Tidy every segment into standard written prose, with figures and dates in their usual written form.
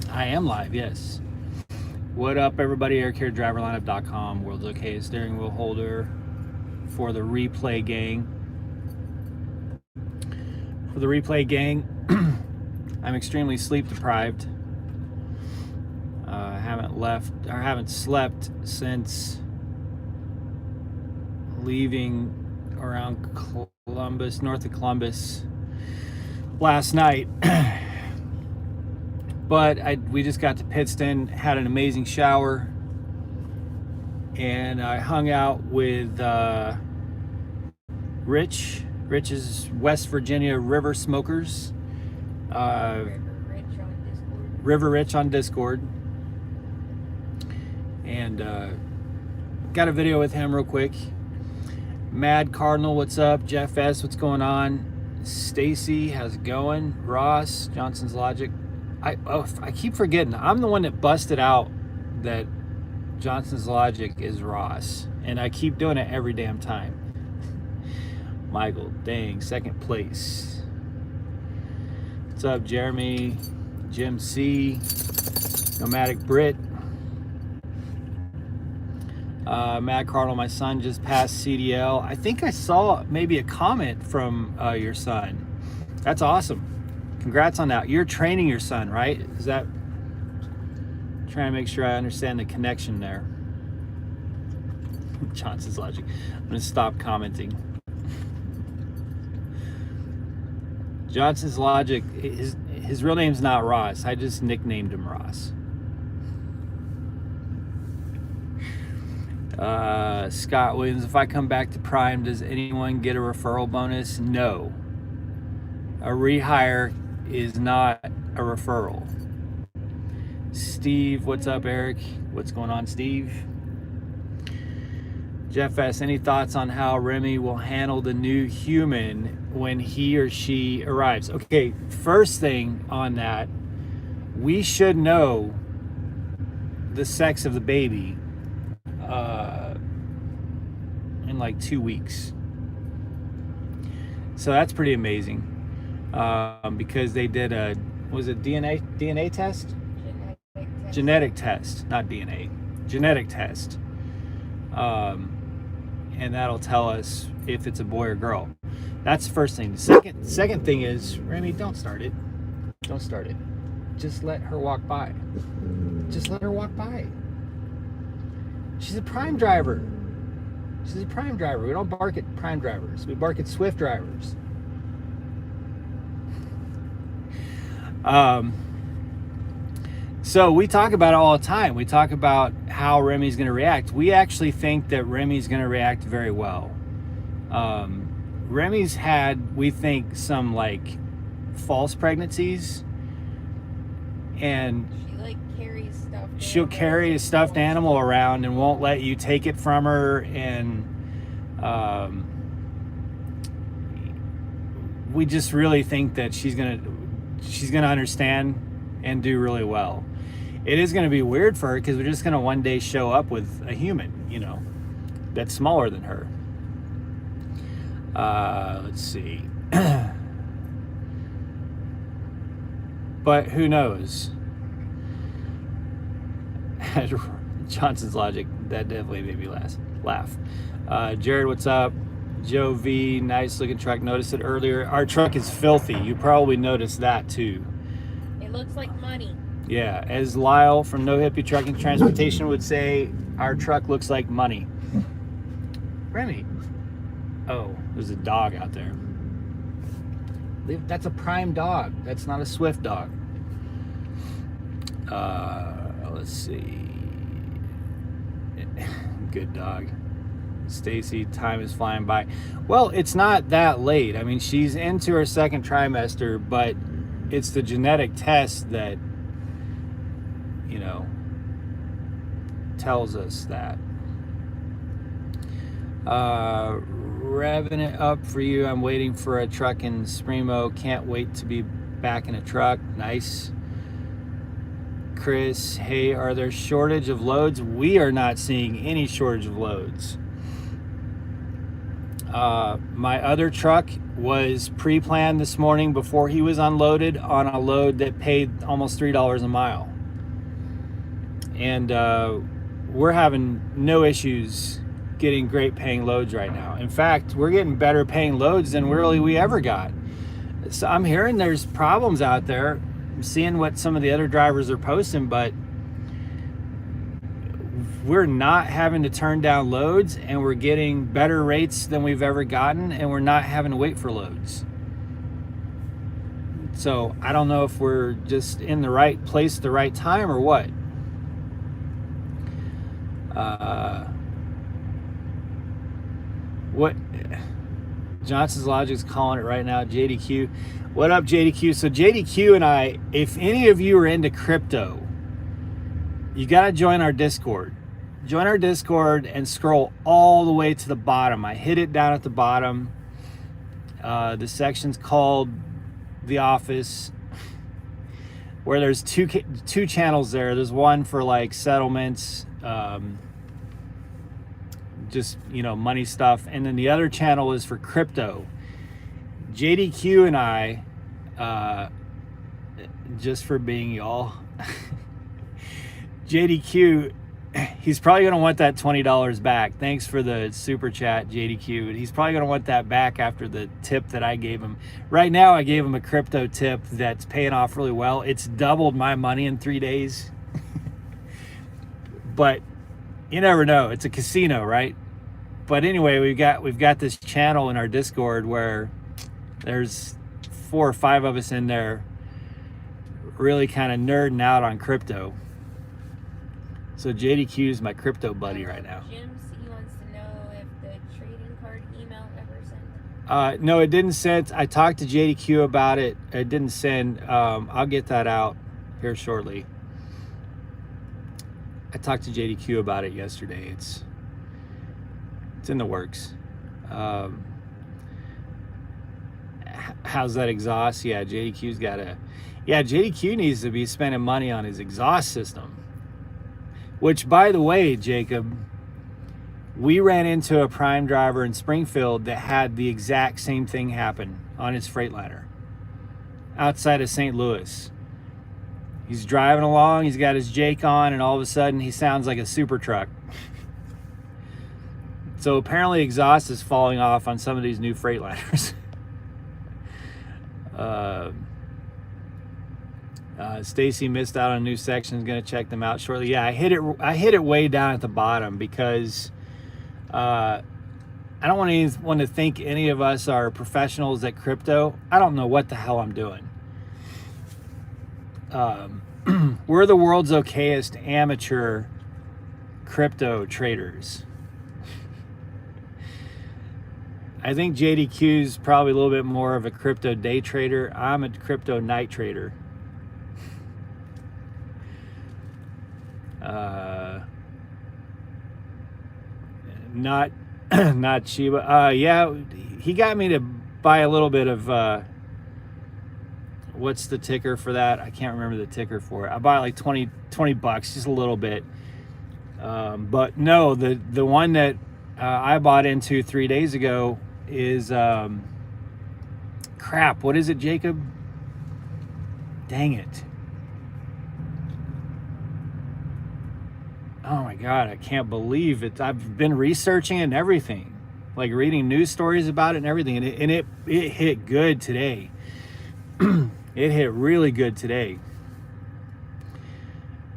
I am live, yes. What up, everybody? Eric here, driverlineup.com. World's okay steering wheel holder for the replay gang. For the replay gang, I'm extremely sleep deprived. Haven't slept since leaving around Columbus, north of Columbus, last night. But we just got to Pittston, had an amazing shower, and I hung out with Rich's West Virginia River Smokers. River Rich on Discord. And got a video with him real quick. Mad Cardinal, what's up? Jeff S, what's going on? Stacy, how's it going? Ross, Johnson's Logic. I keep forgetting. I'm the one that busted out that Johnson's Logic is Ross, and I keep doing it every damn time. Michael, dang, second place. What's up, Jeremy? Jim C, Nomadic Brit. Mad Cardinal, my son just passed CDL. I think I saw maybe a comment from your son. That's awesome. Congrats on that. You're training your son, right? Is that... Trying to make sure I understand the connection there. Johnson's Logic. I'm going to stop commenting. Johnson's Logic, his real name's not Ross. I just nicknamed him Ross. Scott Williams, if I come back to Prime, does anyone get a referral bonus? No. A rehire is not a referral. Steve, what's up, Eric? What's going on, Steve? Jeff S, any thoughts on how Remy will handle the new human when he or she arrives? Okay, first thing on that, we should know the sex of the baby in like 2 weeks. So that's pretty amazing, because they did a, was it DNA test? Genetic test, not DNA. Genetic test. And that'll tell us if it's a boy or girl. That's the first thing. The second thing is, Remy, don't start it. Don't start it. Just let her walk by. Just let her walk by. She's a Prime driver. She's a Prime driver. We don't bark at Prime drivers. We bark at Swift drivers. So we talk about it all the time. We talk about how Remy's going to react. We actually think that Remy's going to react very well. Remy's had, we think, some like false pregnancies, and she'll carry a stuffed animal around and won't let you take it from her, and we just really think that she's gonna understand and do really well. It is going to be weird for her because we're just going to one day show up with a human, you know, that's smaller than her. Let's see. But who knows? Johnson's Logic, that definitely made me laugh. Jared, what's up? Joe V, nice looking truck. Noticed it earlier. Our truck is filthy. You probably noticed that too. It looks like money. Yeah, as Lyle from No Hippie Trucking Transportation would say, our truck looks like money. Remy. Oh, there's a dog out there. That's a Prime dog. That's not a Swift dog. Let's see. Good dog. Stacy, time is flying by. Well, it's not that late. I mean, she's into her second trimester, but it's the genetic test that, you know, tells us that. Revving it up for you. I'm waiting for a truck in Spremo. Can't wait to be back in a truck. Nice. Chris, hey, are there shortage of loads? We are not seeing any shortage of loads. My other truck was pre-planned this morning before he was unloaded on a load that paid almost $3 a mile. And we're having no issues getting great paying loads right now. In fact, we're getting better paying loads than really we ever got. So I'm hearing there's problems out there. I'm seeing what some of the other drivers are posting, but we're not having to turn down loads, and we're getting better rates than we've ever gotten, and we're not having to wait for loads. So I don't know if we're just in the right place at the right time or what. What Johnson's Logic's calling it right now, JDQ. What up, JDQ? So JDQ and I, if any of you are into crypto, you got to join our Discord. Join our Discord and scroll all the way to the bottom. I hit it down at the bottom. The section's called The Office, where there's two channels there. There's one for like settlements, just, you know, money stuff, and then the other channel is for crypto. JDQ and I, just for being y'all, JDQ, he's probably going to want that $20 back. Thanks for the super chat, JDQ. He's probably going to want that back after the tip that I gave him. Right now, I gave him a crypto tip that's paying off really well. It's doubled my money in 3 days. But you never know. It's a casino, right? But anyway, we've got this channel in our Discord where there's 4 or 5 of us in there really kind of nerding out on crypto. So JDQ is my crypto buddy right now. Jim C wants to know if the trading card email ever sent. No, it didn't send. I talked to JDQ about it. It didn't send. I'll get that out here shortly. I talked to JDQ about it yesterday. It's in the works. How's that exhaust? Yeah, JDQ's got a. Yeah, JDQ needs to be spending money on his exhaust system. Which, by the way, Jacob, we ran into a Prime driver in Springfield that had the exact same thing happen on his Freightliner outside of St. Louis. He's driving along, he's got his Jake on, and all of a sudden he sounds like a super truck. So apparently exhaust is falling off on some of these new Freightliners. Stacy missed out on new sections. Going to check them out shortly. Yeah, I hit it way down at the bottom because I don't want anyone to think any of us are professionals at crypto. I don't know what the hell I'm doing. We're the world's okayest amateur crypto traders. I think JDQ's probably a little bit more of a crypto day trader. I'm a crypto night trader. Not Shiba. Yeah, he got me to buy a little bit of what's the ticker for that? I can't remember the ticker for it. I bought like 20 bucks, just a little bit. But no, the one that I bought into 3 days ago is crap. What is it, Jacob? Dang it. Oh my God, I can't believe it. I've been researching it and everything, like reading news stories about it and everything, and it hit good today. It hit really good today.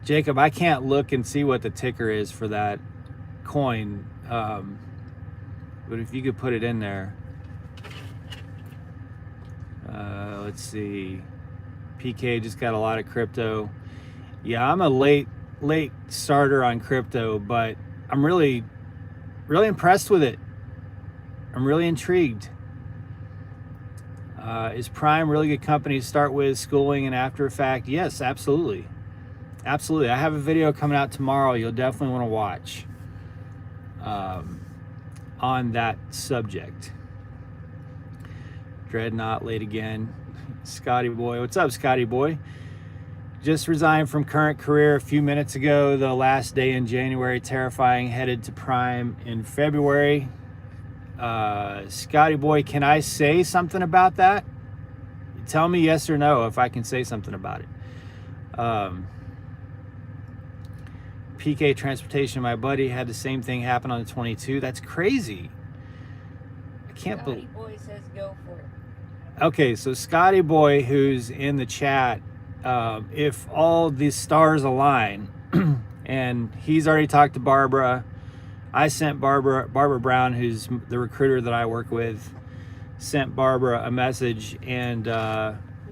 Jacob, I can't look and see what the ticker is for that coin, but if you could put it in there. Let's see. PK just got a lot of crypto. Yeah, I'm a late starter on crypto, but I'm really impressed with it. I'm really intrigued. Is Prime really good company to start with, schooling and after effect? Yes, absolutely. Absolutely. I have a video coming out tomorrow you'll definitely want to watch on that subject. Dreadnought late again. Scotty boy. What's up, Scotty boy? Just resigned from current career a few minutes ago. The last day in January. Terrifying. Headed to Prime in February. Scotty boy, can I say something about that? Tell me yes or no if I can say something about it. PK Transportation, my buddy, had the same thing happen on the 22. That's crazy. I can't believe. Scotty boy says go for it. Okay, so Scotty boy, who's in the chat, if all these stars align, and he's already talked to Barbara. I sent Barbara Brown, who's the recruiter that I work with, sent Barbara a message, and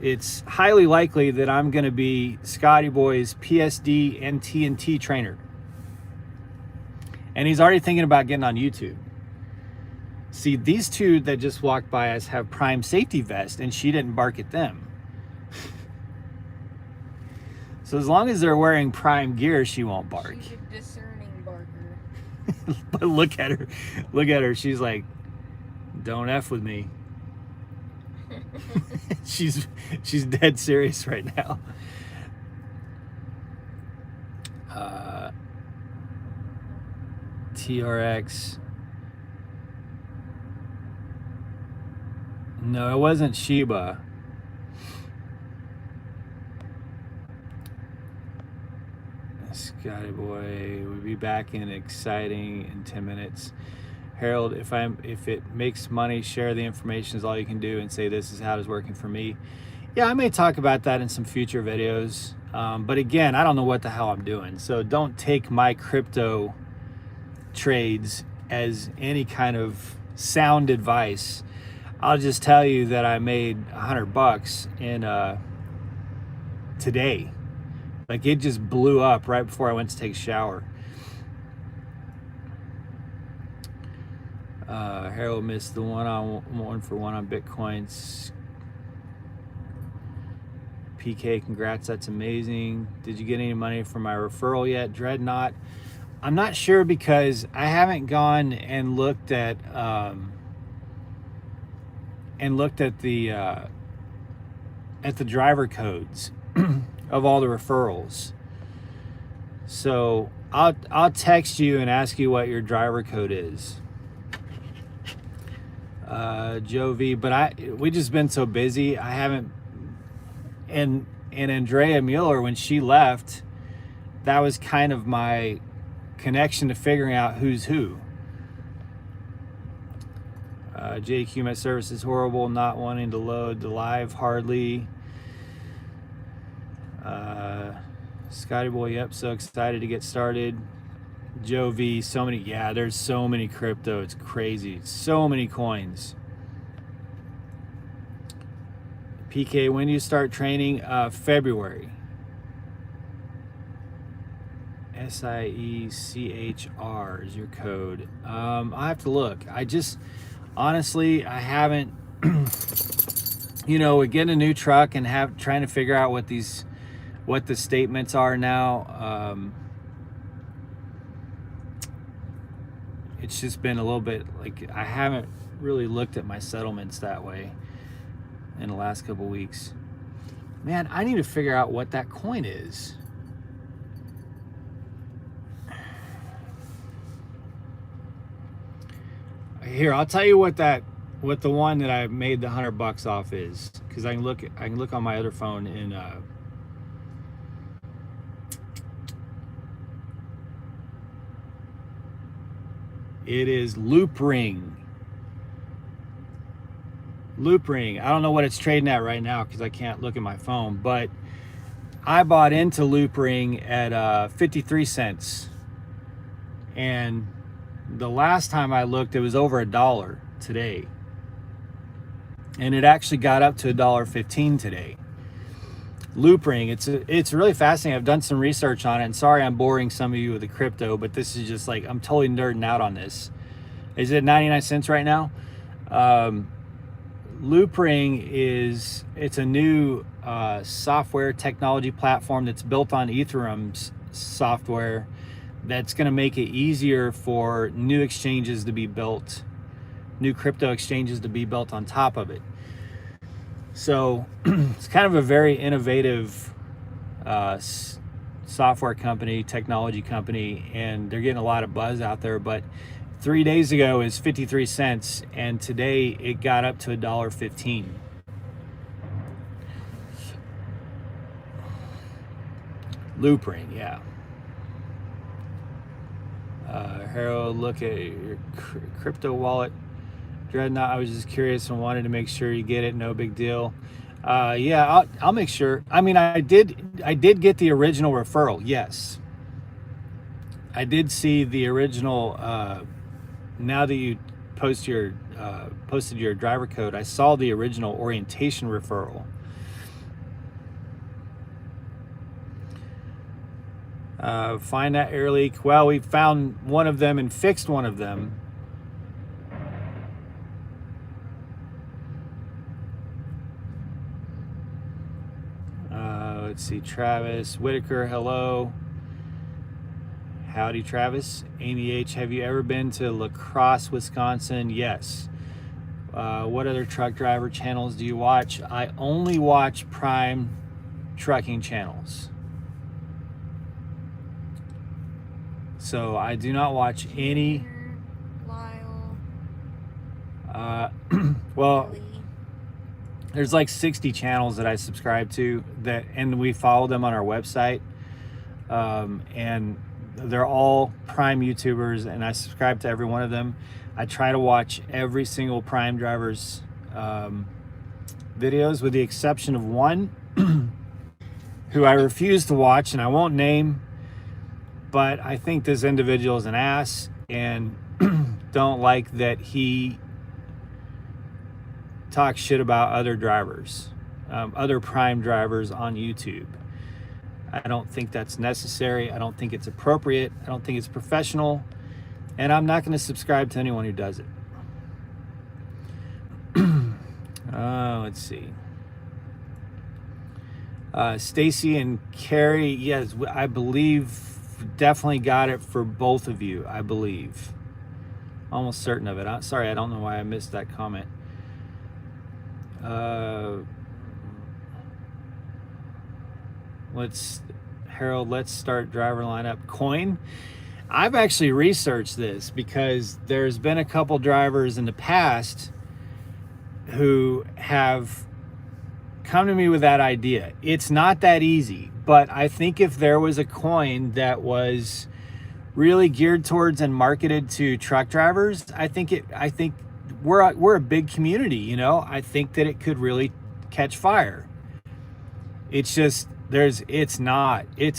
it's highly likely that I'm going to be Scotty boy's PSD and TNT trainer. And he's already thinking about getting on YouTube. See, these two that just walked by us have prime safety vest, and she didn't bark at them. So as long as they're wearing prime gear, she won't bark. She's a discerning barker. But look at her. She's like, don't F with me. she's dead serious right now. TRX. No, it wasn't Sheba. Scotty boy, we'll be back in exciting in 10 minutes. Harold, if it makes money, share the information is all you can do and say this is how it's working for me. Yeah, I may talk about that in some future videos. But again, I don't know what the hell I'm doing. So don't take my crypto trades as any kind of sound advice. I'll just tell you that I made $100 in today. Like, it just blew up right before I went to take a shower. Harold missed the one on Bitcoins. PK, congrats, that's amazing. Did you get any money from my referral yet? Dreadnought, I'm not sure because I haven't gone and looked at the driver codes of all the referrals. So I'll text you and ask you what your driver code is. Joe V, but we just been so busy. I haven't, and Andrea Mueller, when she left, that was kind of my connection to figuring out who's who. JQ, my service is horrible, not wanting to load the live hardly. Scotty boy, yep, so excited to get started. Joe V, so many, yeah, there's so many crypto, it's crazy, so many coins. PK, when do you start training? February. SIECHR is your code. I'll have to look. Honestly, I haven't, we're getting a new truck and trying to figure out what the statements are now. It's just been a little bit like I haven't really looked at my settlements that way in the last couple weeks. Man, I need to figure out what that coin is. Here, I'll tell you what the one that I made the $100 off is, because I can look on my other phone in it is Loop Ring. Loop Ring. I don't know what it's trading at right now because I can't look at my phone, but I bought into Loop Ring at 53 cents. And the last time I looked, it was over $1 today. And it actually got up to $1.15 today. Loop Ring, it's really fascinating. I've done some research on it, and sorry I'm boring some of you with the crypto, but this is just like, I'm totally nerding out on this. Is it 99 cents right now? Loop Ring it's a new software technology platform that's built on Ethereum's software that's going to make it easier for new exchanges to be built, new crypto exchanges to be built on top of it. So it's kind of a very innovative software company, technology company, and they're getting a lot of buzz out there. But 3 days ago is 53 cents, and today it got up to $1.15. Loop ring, yeah. Harold, look at your crypto wallet. Dreadnought, I was just curious and wanted to make sure you get it. No big deal. Yeah, I'll make sure. I mean, I did get the original referral. Yes, I did see the original. Now that you posted your driver code, I saw the original orientation referral. Find that air leak. Well, we found one of them and fixed one of them. Let's see, Travis Whitaker, hello. Howdy, Travis. Amy H, have you ever been to La Crosse, Wisconsin? Yes. What other truck driver channels do you watch? I only watch Prime trucking channels. So I do not watch any. Lyle. Well, there's like 60 channels that I subscribe to and we follow them on our website. And they're all Prime YouTubers, and I subscribe to every one of them. I try to watch every single Prime driver's videos, with the exception of one who I refuse to watch, and I won't name, but I think this individual is an ass and don't like that he talks shit about other drivers, other Prime drivers on YouTube. I don't think that's necessary. I don't think it's appropriate. I don't think it's professional. And I'm not going to subscribe to anyone who does it. Let's see. Stacy and Carrie, yes, I believe definitely got it for both of you, I believe. Almost certain of it. Sorry, I don't know why I missed that comment. Harold, let's start driver lineup. Coin. I've actually researched this because there's been a couple drivers in the past who have come to me with that idea. It's not that easy, but I think if there was a coin that was really geared towards and marketed to truck drivers, I think we're a big community, you know. I think that it could really catch fire. It's just it's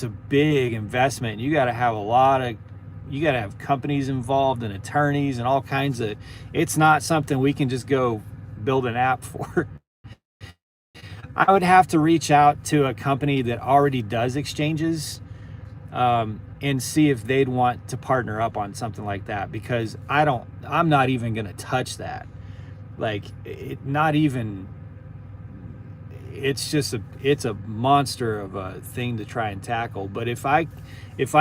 a big investment. You got to have companies involved and attorneys and all kinds of, it's not something we can just go build an app for. I would have to reach out to a company that already does exchanges and see if they'd want to partner up on something like that, because I'm not even going to touch that. Like, it's a monster of a thing to try and tackle. But if I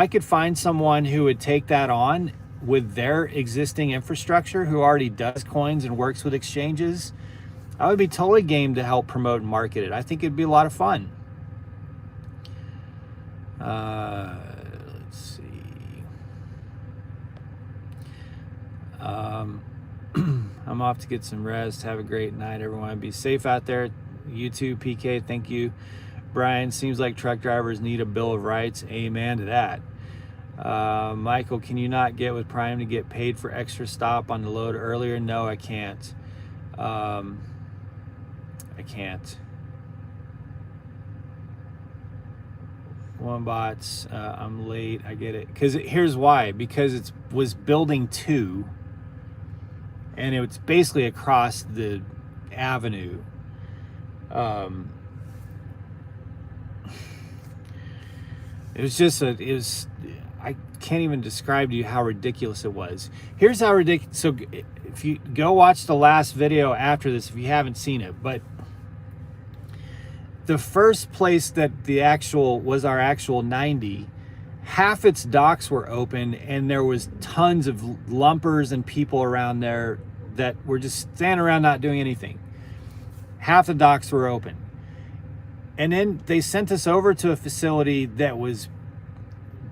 could find someone who would take that on with their existing infrastructure, who already does coins and works with exchanges, I would be totally game to help promote and market it. I think it'd be a lot of fun. Let's see. I'm off to get some rest. Have a great night, everyone. Be safe out there. You too, PK. Thank you. Brian, seems like truck drivers need a Bill of Rights. Amen to that. Michael, can you not get with Prime to get paid for extra stop on the load earlier? No, I can't. I can't. One bots, I'm late. I get it. Because here's why. Because it was building 2, and it's basically across the avenue. I can't even describe to you how ridiculous it was. Here's how ridiculous. So if you go watch the last video after this, if you haven't seen it, but the first place that was our actual 90, half its docks were open, and there was tons of lumpers and people around there that were just standing around not doing anything. Half the docks were open. And then they sent us over to a facility that was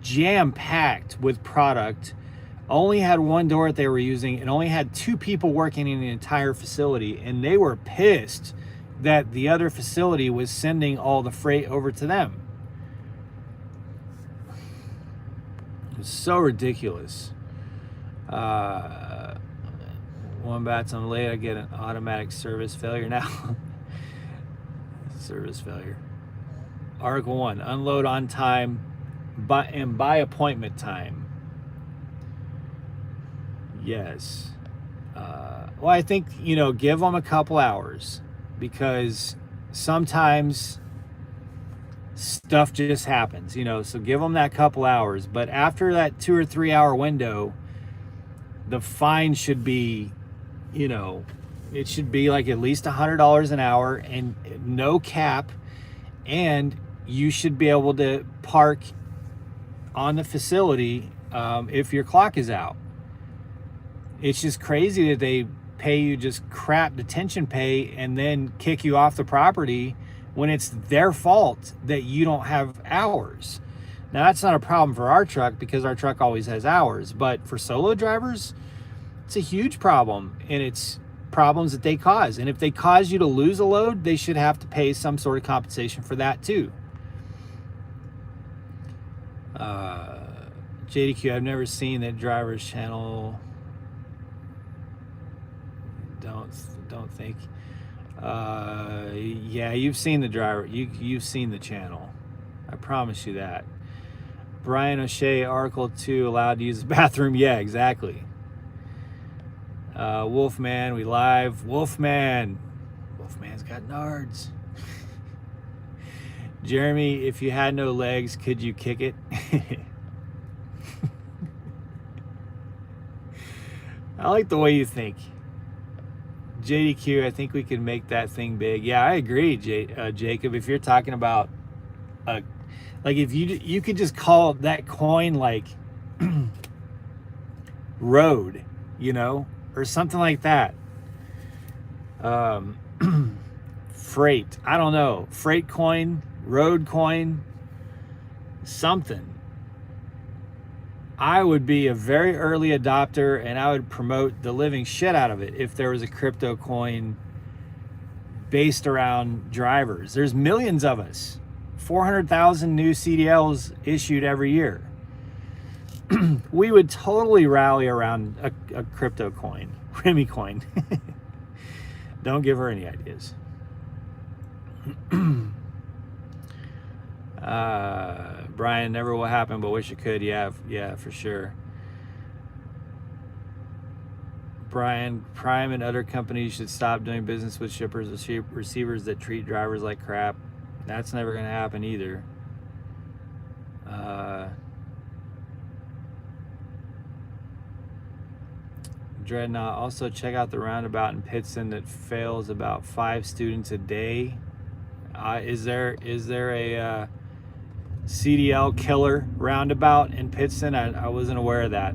jam-packed with product only had one door that they were using and only had 2 people working in the entire facility, and they were pissed that the other facility was sending all the freight over to them. It was so ridiculous. One bat's on late, I get an automatic service failure now. Service failure. Article 1, unload on time and by appointment time. Yes. Well, I think, give them a couple hours, because sometimes stuff just happens, so give them that couple hours. But after that 2 or 3 hour window, the fine should be, it should be like at least $100 an hour and no cap. And you should be able to park on the facility if your clock is out. It's just crazy that they pay you just crap detention pay and then kick you off the property when it's their fault that you don't have hours. Now, that's not a problem for our truck because our truck always has hours, but for solo drivers, it's a huge problem, and it's problems that they cause. And if they cause you to lose a load, they should have to pay some sort of compensation for that too. JDQ, I've never seen that driver's channel. Don't think. Yeah, you've seen the driver. You've seen the channel. I promise you that. Brian O'Shea, Article 2, allowed to use the bathroom. Yeah, exactly. Wolfman, we live. Wolfman's got nards. Jeremy, if you had no legs, could you kick it? I like the way you think. JDQ, I think we can make that thing big. Yeah, I agree, Jacob. If you're talking about, like, if you could just call that coin like road, or something like that. Freight, I don't know, freight coin, road coin, something. I would be a very early adopter, and I would promote the living shit out of it if there was a crypto coin based around drivers. There's millions of us. 400,000 new CDLs issued every year. We would totally rally around a crypto coin, Remy coin. Don't give her any ideas. Brian, never will happen, but wish it could. Yeah, for sure. Brian, Prime and other companies should stop doing business with shippers or receivers that treat drivers like crap. That's never going to happen either. Dreadnought, also check out the roundabout in Pittston that fails about 5 students a day. Is there a CDL killer roundabout in Pittston? I wasn't aware of that.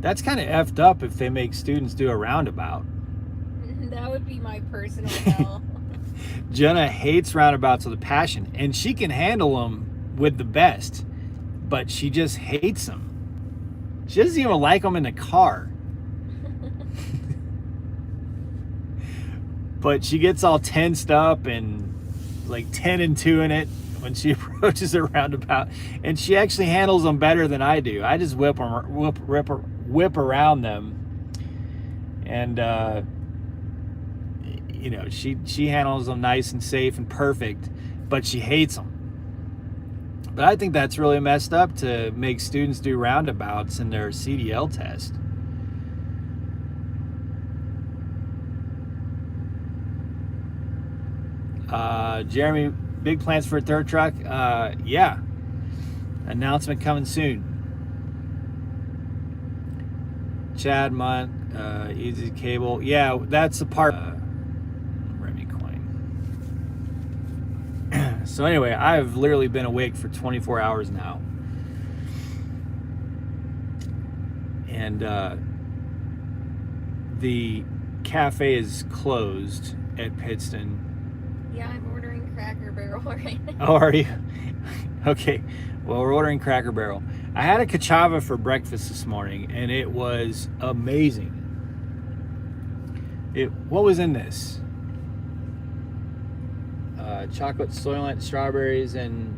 That's kind of effed up if they make students do a roundabout. That would be my personal hell. Jenna hates roundabouts with a passion, and she can handle them with the best, but she just hates them. She doesn't even like them in the car. But she gets all tensed up and like 10 and 2 in it when she approaches a roundabout, and she actually handles them better than I do. I just whip around them, and she handles them nice and safe and perfect, but she hates them. But I think that's really messed up to make students do roundabouts in their CDL test. Jeremy, big plans for a third truck? Yeah. Announcement coming soon. Chad Munt, Easy Cable. Yeah, that's the part. Remy coin. So anyway, I've literally been awake for 24 hours now. And the cafe is closed at Pittston. Yeah, I'm ordering Cracker Barrel right now. Oh, are you? Okay. Well, we're ordering Cracker Barrel. I had a cachava for breakfast this morning, and it was amazing. What was in this? Chocolate soylent, strawberries, and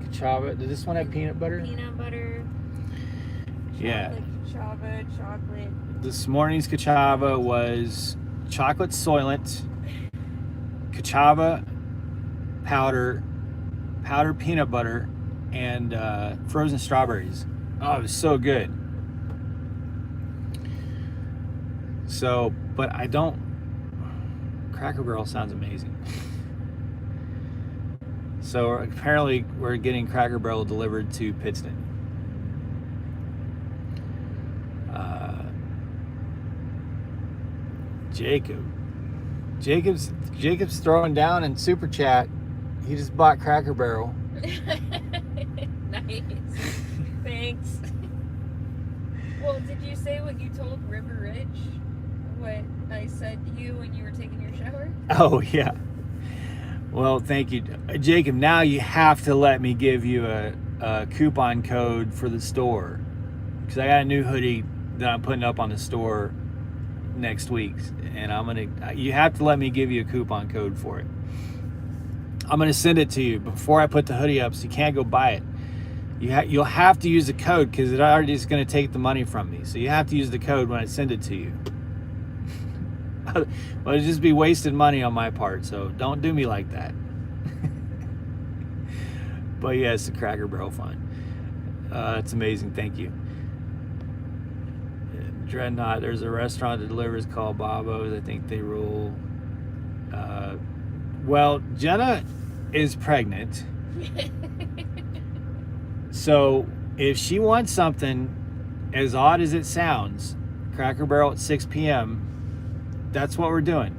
cachava. Does this one have peanut butter? Peanut butter. Yeah. Chocolate, cachava, chocolate. This morning's cachava was chocolate soylent, cachava powder, powdered peanut butter, and frozen strawberries. Oh, it was so good. So, but I don't. Cracker Barrel sounds amazing. So apparently we're getting Cracker Barrel delivered to Pittston. Jacob's throwing down in Super Chat. He just bought Cracker Barrel. Nice. Thanks. Well, did you say what you told River Rich? What I said to you when you were taking your shower? Oh, yeah. Well, thank you. Jacob, now you have to let me give you a coupon code for the store. Because I got a new hoodie that I'm putting up on the store next week. And you have to let me give you a coupon code for it. I'm going to send it to you before I put the hoodie up, so you can't go buy it. You'll have to use the code because it already is going to take the money from me. So you have to use the code when I send it to you. Well, it'd just be wasted money on my part, so don't do me like that. But yeah, it's the Cracker Barrel fun. It's amazing. Thank you. Dreadnought, there's a restaurant that delivers called Babo's. I think they rule. Well, Jenna is pregnant. So if she wants something, as odd as it sounds, Cracker Barrel at 6 p.m., that's what we're doing.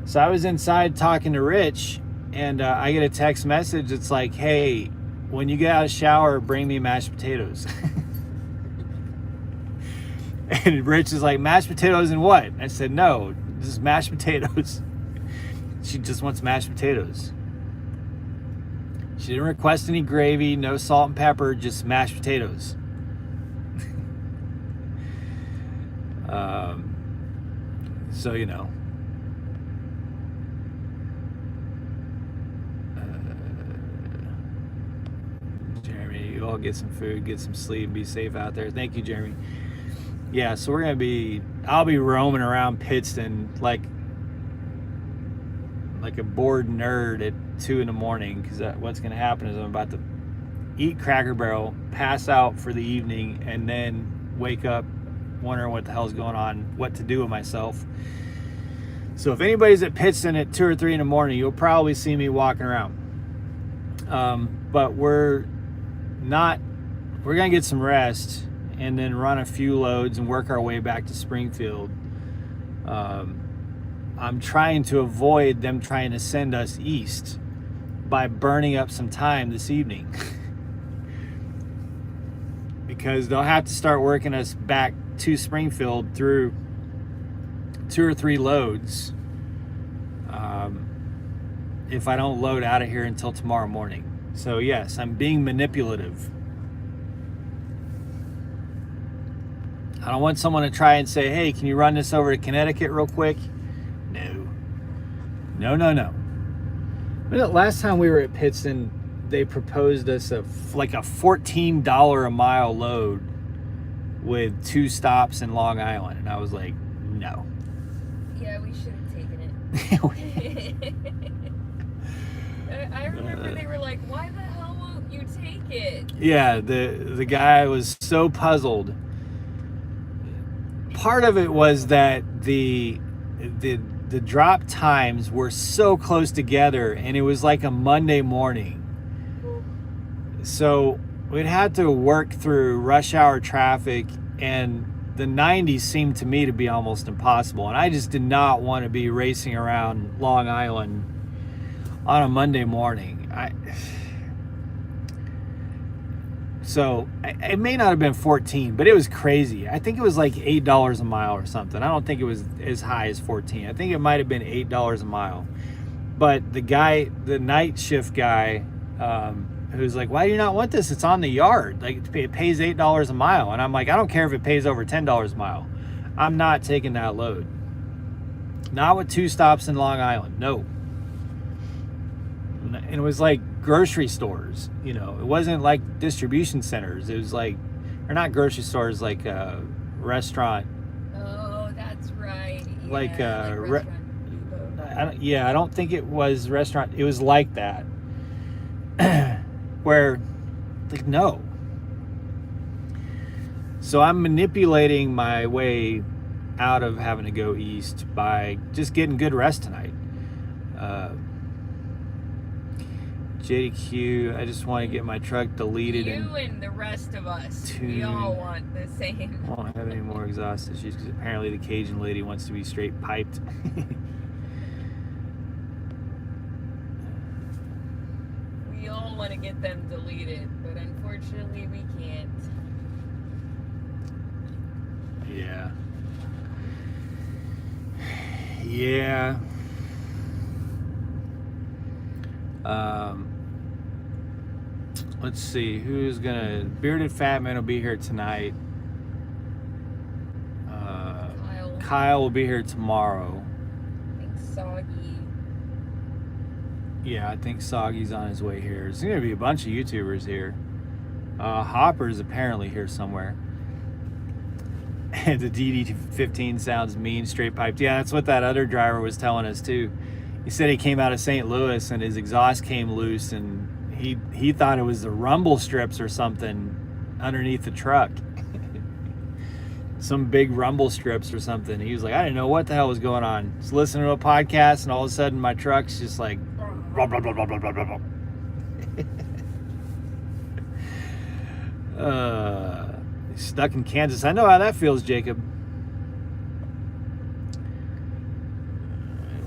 So I was inside talking to Rich, and I get a text message. It's like, hey, when you get out of the shower, bring me mashed potatoes. And Rich is like, mashed potatoes and what? I said, no, this is mashed potatoes. She just wants mashed potatoes. She didn't request any gravy, no salt and pepper, just mashed potatoes. So, you know. Jeremy, you all get some food, get some sleep, be safe out there. Thank you, Jeremy. Yeah, so I'll be roaming around Pittston like a bored nerd at 2 in the morning, because what's going to happen is I'm about to eat Cracker Barrel, pass out for the evening, and then wake up wondering what the hell's going on, what to do with myself. So if anybody's at Pittston at 2 or 3 in the morning, you'll probably see me walking around. But we're going to get some rest and then run a few loads and work our way back to Springfield. I'm trying to avoid them trying to send us east by burning up some time this evening. Because they'll have to start working us back to Springfield through 2 or 3 loads if I don't load out of here until tomorrow morning. So yes, I'm being manipulative. I don't want someone to try and say, hey, can you run this over to Connecticut real quick? No. Last time we were at Pittston, they proposed us like a $14 a mile load with 2 stops in Long Island, and I was like, no. Yeah, we should have taken it. I remember they were like, why the hell won't you take it? Yeah, the guy was so puzzled. Part of it was that the drop times were so close together, and it was like a Monday morning. So we'd have to work through rush hour traffic, and the 90s seemed to me to be almost impossible. And I just did not want to be racing around Long Island on a Monday morning. So it may not have been 14, but it was crazy. I think it was like $8 a mile or something. I don't think it was as high as 14. I think it might have been $8 a mile. But the night shift guy, who's like, why do you not want this? It's on the yard. Like, it pays $8 a mile. And I'm like, I don't care if it pays over $10 a mile. I'm not taking that load. Not with 2 stops in Long Island. No. And it was like grocery stores, you know. It wasn't like distribution centers. It was like, or not grocery stores, like a restaurant. Oh, that's right. Yeah, Like restaurant. I don't think it was restaurant. It was like that. Where, like, no. So I'm manipulating my way out of having to go east by just getting good rest tonight. JDQ, I just want to get my truck deleted. You and the rest of us, we all want the same. I won't have any more exhaust issues because apparently the Cajun lady wants to be straight piped. We all want to get them deleted, but unfortunately we can't. Yeah. Yeah. Let's see, who's gonna... Bearded Fat Man will be here tonight. Kyle will be here tomorrow. I think Soggy. Yeah, I think Soggy's on his way here. There's gonna be a bunch of YouTubers here. Hopper's apparently here somewhere. And the DD15 sounds mean, straight piped. Yeah, that's what that other driver was telling us too. He said he came out of St. Louis and his exhaust came loose, and he thought it was the rumble strips or something underneath the truck. Some big rumble strips or something. He was like, I didn't know what the hell was going on. Just listening to a podcast, and all of a sudden my truck's just like blah, blah, blah, blah, blah, blah, blah. Stuck in Kansas. I know how that feels, Jacob.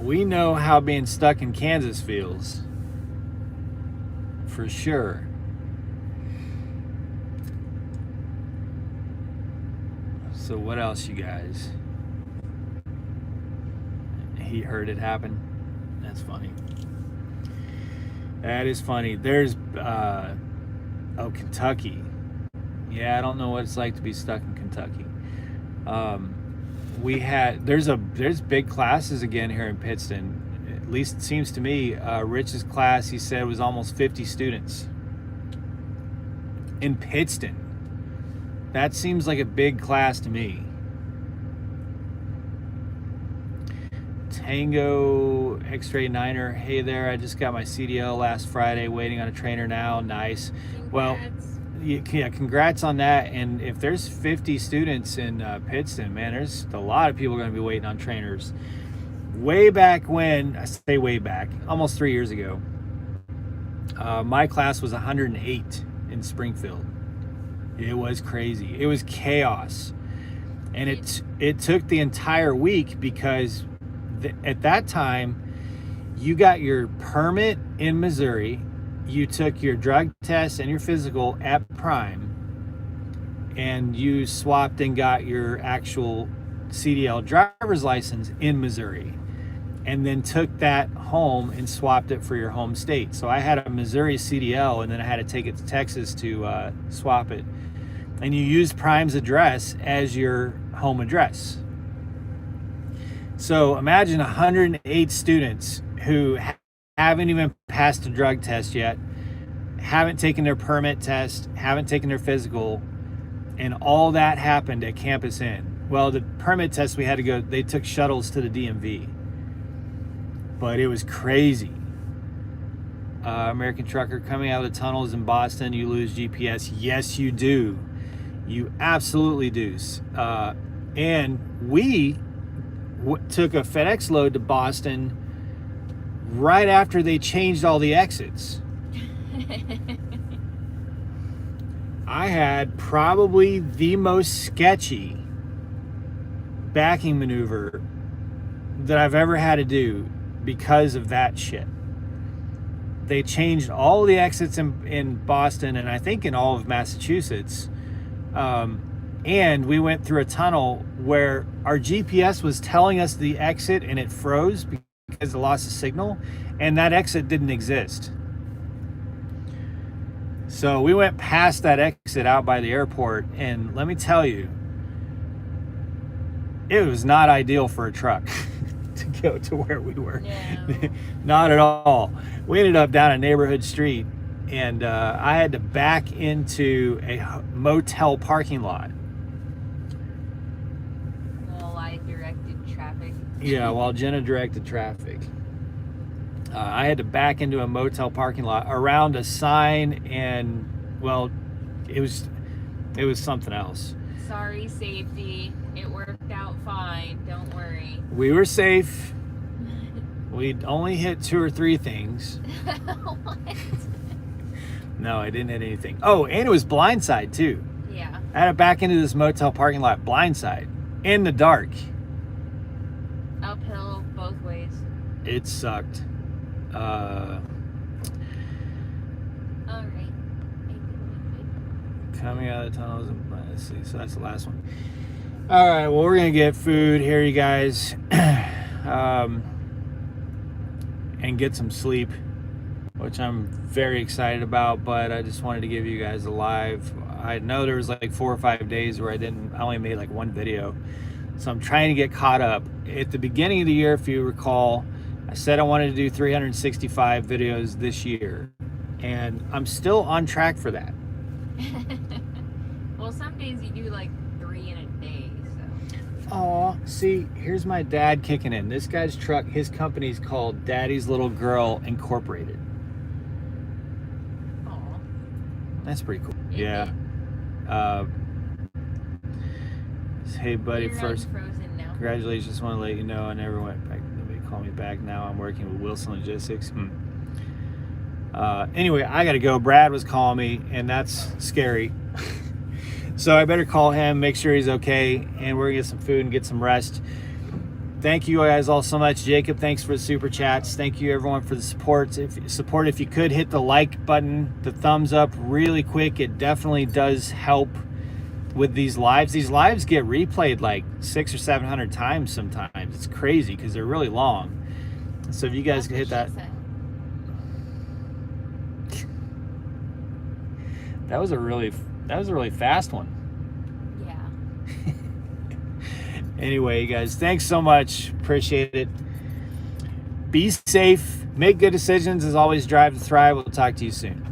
We know how being stuck in Kansas feels. For sure. So what else, you guys? He heard it happen. That's funny. That is funny. There's Kentucky. Yeah, I don't know what it's like to be stuck in Kentucky. There's big classes again here in Pittston. At least it seems to me. Rich's class, he said, was almost 50 students in Pittston. That seems like a big class to me. Tango X-Ray Niner, hey there, I just got my CDL last Friday, waiting on a trainer now. Nice. Congrats. Well, yeah, congrats on that. And if there's 50 students in Pittston, man, there's a lot of people going to be waiting on trainers. Way back when, I say way back, almost 3 years ago, my class was 108 in Springfield. It was crazy. It was chaos. And it took the entire week because at that time, you got your permit in Missouri, you took your drug test and your physical at Prime, and you swapped and got your actual CDL driver's license in Missouri, and then took that home and swapped it for your home state. So I had a Missouri CDL, and then I had to take it to Texas to swap it. And you used Prime's address as your home address. So imagine 108 students who haven't even passed a drug test yet, haven't taken their permit test, haven't taken their physical, and all that happened at Campus Inn. Well, the permit test, we had to go, they took shuttles to the DMV. But it was crazy. American Trucker, coming out of the tunnels in Boston, you lose GPS. Yes, you do. You absolutely do. And we took a FedEx load to Boston right after they changed all the exits. I had probably the most sketchy backing maneuver that I've ever had to do because of that shit. They changed all the exits in Boston, and I think in all of Massachusetts. And we went through a tunnel where our GPS was telling us the exit, and it froze because it lost the signal, and that exit didn't exist. So we went past that exit out by the airport, and let me tell you, it was not ideal for a truck to go to where we were. No. Not at all. We ended up down a neighborhood street, and I had to back into a motel parking lot. Well, I directed traffic. Yeah, while Jenna directed traffic. I had to back into a motel parking lot around a sign, and well, it was something else. Sorry, safety. It worked out fine. Don't worry. We were safe. We'd only hit 2 or 3 things. What? No, I didn't hit anything. Oh, and it was blindside too. Yeah. I had to back into this motel parking lot blindside in the dark. Uphill both ways. It sucked. All right. Coming out of the tunnels, let's see. So that's the last one. All right. Well, we're gonna get food here, you guys, and get some sleep, which I'm very excited about. But I just wanted to give you guys a live. I know there was like 4 or 5 days where I only made like 1 video, so I'm trying to get caught up. At the beginning of the year, if you recall, I said I wanted to do 365 videos this year, and I'm still on track for that. Well, some days you do like 3 in a day, so. Aw, see, here's my dad kicking in. This guy's truck, his company's called Daddy's Little Girl Incorporated. Aw. That's pretty cool. Isn't Yeah. Hey, buddy, You're first, unfrozen now. congratulations. Just want to let you know I never went back. Nobody called me back now. I'm working with Wilson Logistics. Anyway, I got to go. Brad was calling me, and that's scary. So I better call him, make sure he's okay, and we're going to get some food and get some rest. Thank you guys all so much. Jacob, thanks for the super chats. Thank you everyone for the support. If you could hit the like button, the thumbs up really quick. It definitely does help with these lives. These lives get replayed like 600 or 700 times sometimes. It's crazy because they're really long. So if you guys could hit that. That was a really fast one. Yeah. Anyway, you guys, thanks so much. Appreciate it. Be safe. Make good decisions. As always, drive to thrive. We'll talk to you soon.